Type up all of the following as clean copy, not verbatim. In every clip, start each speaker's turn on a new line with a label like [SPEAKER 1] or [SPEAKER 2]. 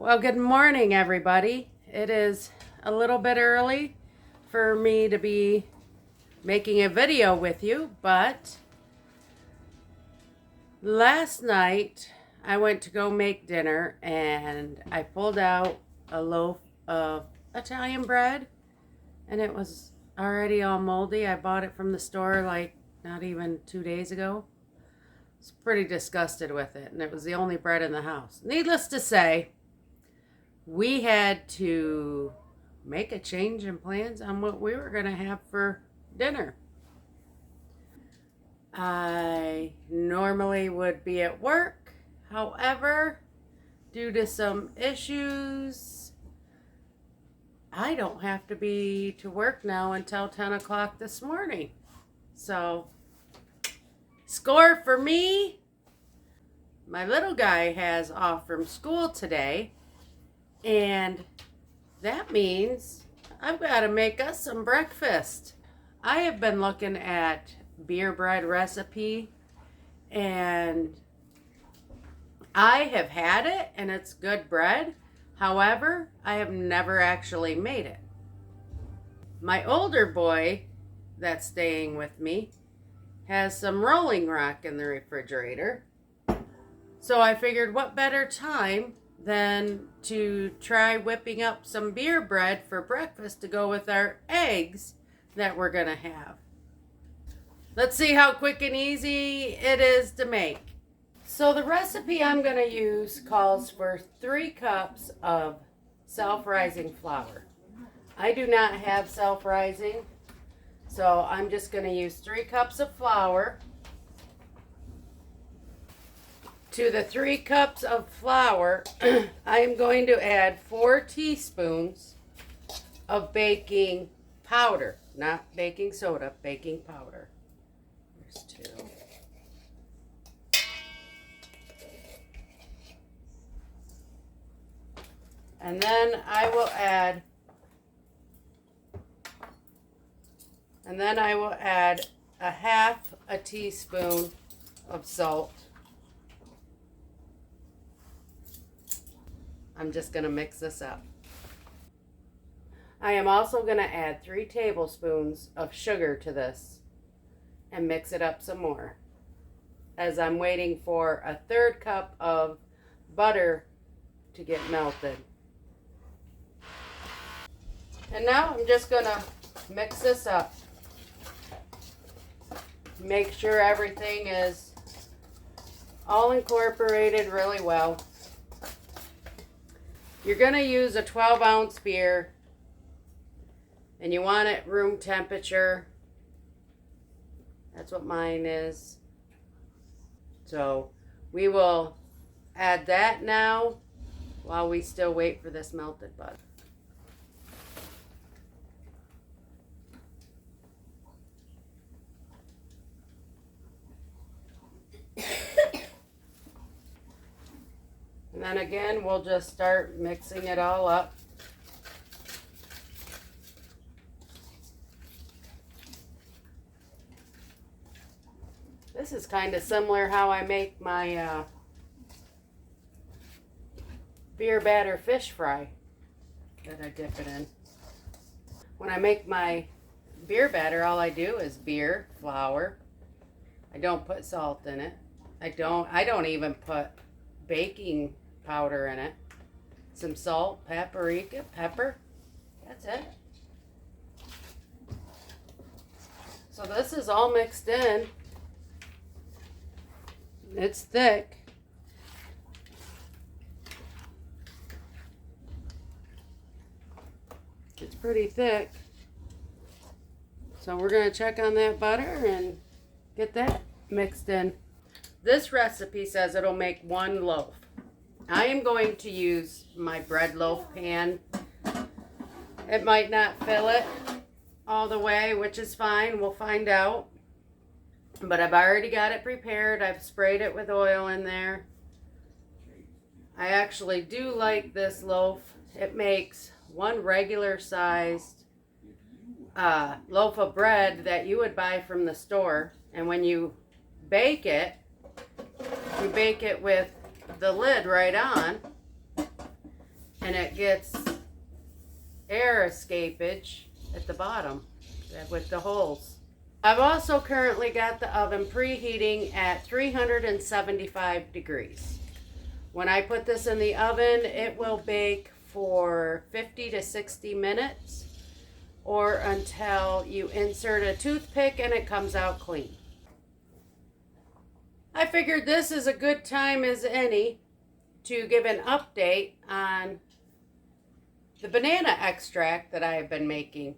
[SPEAKER 1] Well, good morning, everybody. It is a little bit early for me to be making a video with you, but last night I went to go make dinner and I pulled out a loaf of Italian bread and it was already all moldy. I bought it from the store like not even 2 days ago. I was pretty disgusted with it, and it was the only bread in the house. Needless to say, we had to make a change in plans on what we were going to have for dinner. I normally would be at work. However, due to some issues, I don't have to be to work now until 10 o'clock this morning. So, score for me. My little guy has off from school today. And that means I've got to make us some breakfast. I have been looking at beer bread recipe and I have had it and it's good bread. However, I have never actually made it. My older boy that's staying with me has some Rolling Rock in the refrigerator. So I figured what better time than to try whipping up some beer bread for breakfast to go with our eggs that we're going to have. Let's see how quick and easy it is to make. So the recipe I'm going to use calls for 3 cups of self-rising flour. I do not have self-rising, so I'm just going to use 3 cups of flour. To the 3 cups of flour, I am going to add 4 teaspoons of baking powder, not baking soda, baking powder. There's 2. And then I will add a half a teaspoon of salt. I'm just going to mix this up. I am also going to add 3 tablespoons of sugar to this and mix it up some more as I'm waiting for a 1/3 cup of butter to get melted. And now I'm just going to mix this up. Make sure everything is all incorporated really well. You're going to use a 12-ounce beer, and you want it room temperature. That's what mine is. So we will add that now while we still wait for this melted butter. And then again, we'll just start mixing it all up. This is kind of similar how I make my beer batter fish fry that I dip it in. When I make my beer batter, all I do is beer, flour. I don't put salt in it. I don't even put baking powder in it. Some salt, paprika, pepper. That's it. So this is all mixed in. It's thick. It's pretty thick. So we're going to check on that butter and get that mixed in. This recipe says it'll make 1 loaf. I am going to use my bread loaf pan. It might not fill it all the way, which is fine. We'll find out. But I've already got it prepared. I've sprayed it with oil in there. I actually do like this loaf. It makes 1 regular sized loaf of bread that you would buy from the store. And when you bake it, you bake it with the lid right on. and it gets air escapage at the bottom with the holes. I've also currently got the oven preheating at 375 degrees. When I put this in the oven, it will bake for 50 to 60 minutes or until you insert a toothpick and it comes out clean. I figured this is a good time as any to give an update on the banana extract that I have been making.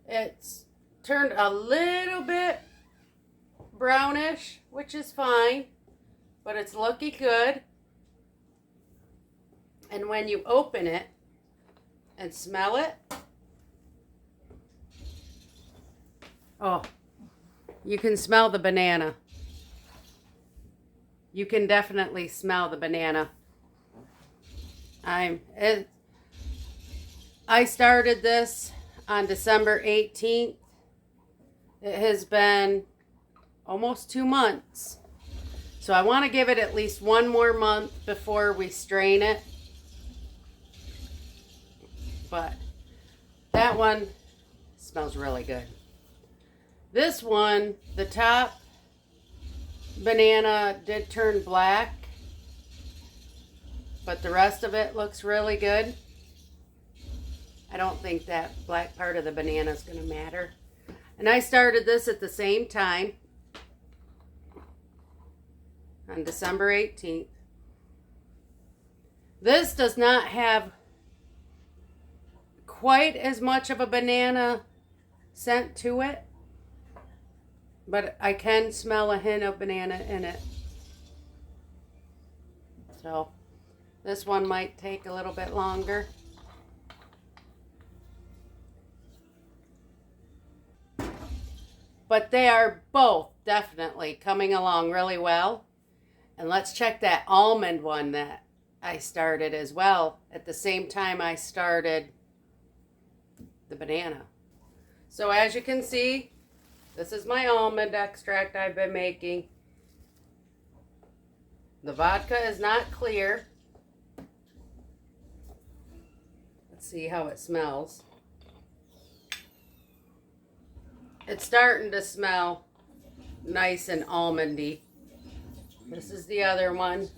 [SPEAKER 1] It's turned a little bit brownish, which is fine, but it's looking good. And when you open it and smell it, oh, you can smell the banana. You can definitely smell the banana. I started this on December 18th. It has been almost 2 months. So I want to give it at least one more month before we strain it. But that one smells really good. This one, the top banana did turn black, but the rest of it looks really good. I don't think that black part of the banana is going to matter. And I started this at the same time on December 18th. This does not have quite as much of a banana scent to it, but I can smell a hint of banana in it. So this one might take a little bit longer. But they are both definitely coming along really well. And let's check that almond one that I started as well at the same time I started the banana. So as you can see, this is my almond extract I've been making. The vodka is not clear. Let's see how it smells. It's starting to smell nice and almondy. This is the other one.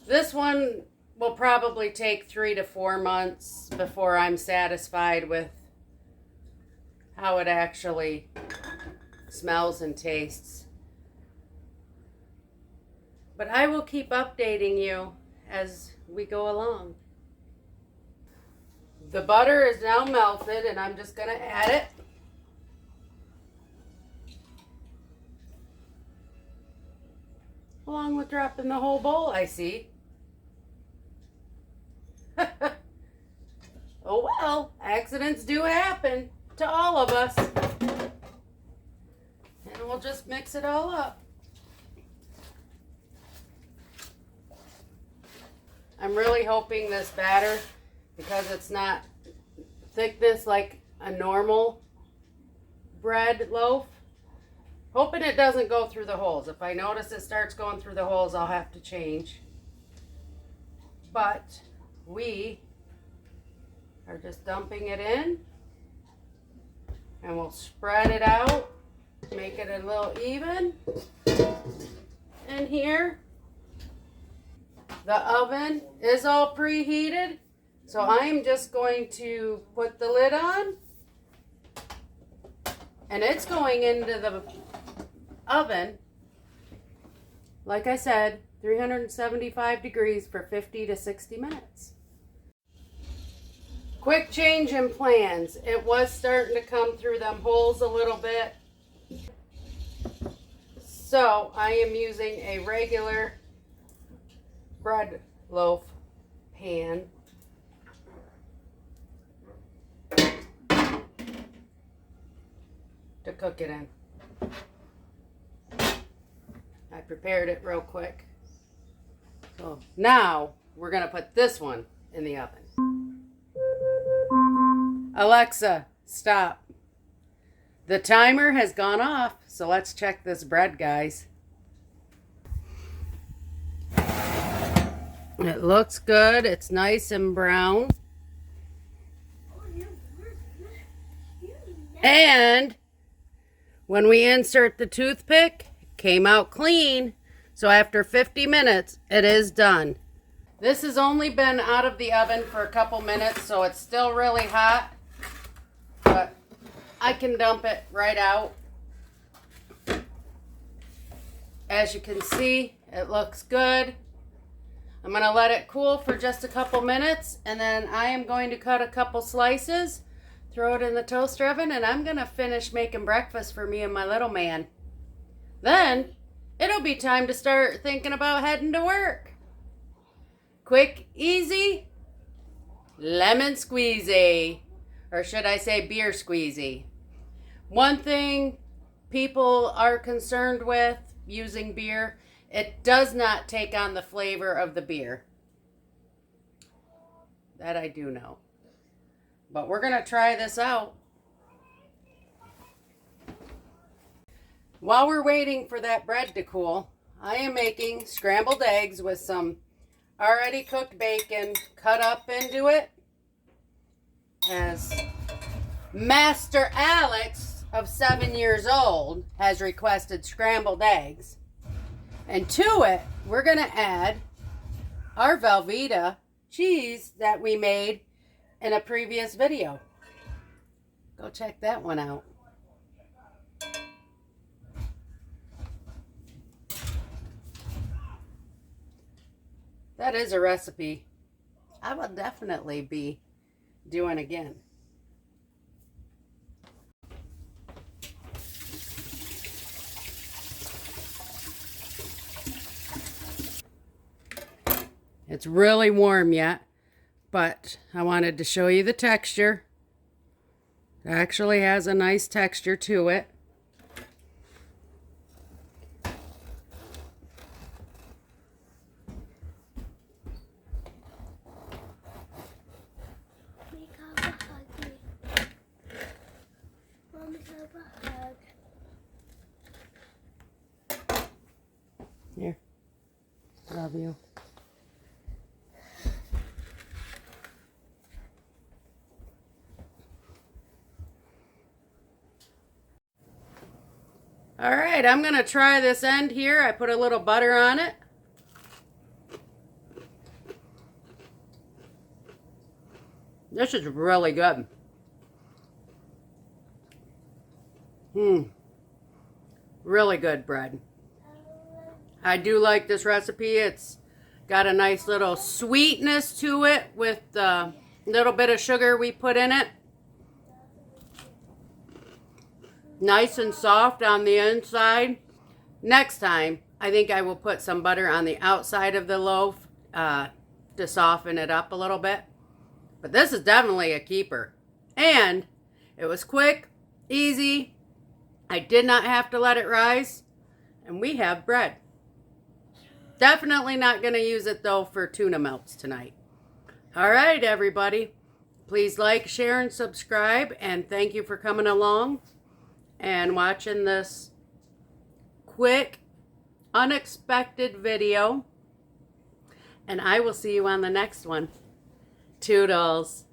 [SPEAKER 1] This one will probably take 3 to 4 months before I'm satisfied with how it actually smells and tastes. But I will keep updating you as we go along. The butter is now melted and I'm just going to add it. Along with dropping the whole bowl, I see. Oh well, accidents do happen to all of us. And we'll just mix it all up. I'm really hoping this batter, because it's not thickness like a normal bread loaf, hoping it doesn't go through the holes. If I notice it starts going through the holes, I'll have to change. But we are just dumping it in, and we'll spread it out, make it a little even in here. The oven is all preheated, so I'm just going to put the lid on, and it's going into the oven, like I said, 375 degrees for 50 to 60 minutes. Quick change in plans. It was starting to come through them holes a little bit, so I am using a regular bread loaf pan. To cook it in. I prepared it real quick. So now we're going to put this one in the oven. Alexa, stop. The timer has gone off, so let's check this bread, guys. It looks good. It's nice and brown. And when we insert the toothpick, it came out clean. So after 50 minutes, it is done. This has only been out of the oven for a couple minutes, so it's still really hot. But I can dump it right out. As you can see, it looks good. I'm going to let it cool for just a couple minutes, and then I am going to cut a couple slices, throw it in the toaster oven, and I'm going to finish making breakfast for me and my little man. Then it'll be time to start thinking about heading to work. Quick, easy, lemon squeezy, or should I say beer squeezy. One thing people are concerned with using beer, it does not take on the flavor of the beer. That I do know. But we're going to try this out. While we're waiting for that bread to cool, I am making scrambled eggs with some already cooked bacon cut up into it. As Master Alex of 7 years old has requested scrambled eggs. And to it, we're going to add our Velveeta cheese that we made in a previous video. Go check that one out. That is a recipe I will definitely be doing again. It's really warm yet, but I wanted to show you the texture. It actually has a nice texture to it. Here, love you. All right, I'm going to try this end here. I put a little butter on it. This is really good. Really good bread. I do like this recipe. It's got a nice little sweetness to it with the little bit of sugar we put in it. Nice and soft on the inside. Next time, I think I will put some butter on the outside of the loaf to soften it up a little bit. But this is definitely a keeper. And it was quick, easy. I did not have to let it rise. And we have bread. Definitely not going to use it, though, for tuna melts tonight. All right, everybody. Please like, share, and subscribe. And thank you for coming along and watching this quick, unexpected video. And I will see you on the next one. Toodles.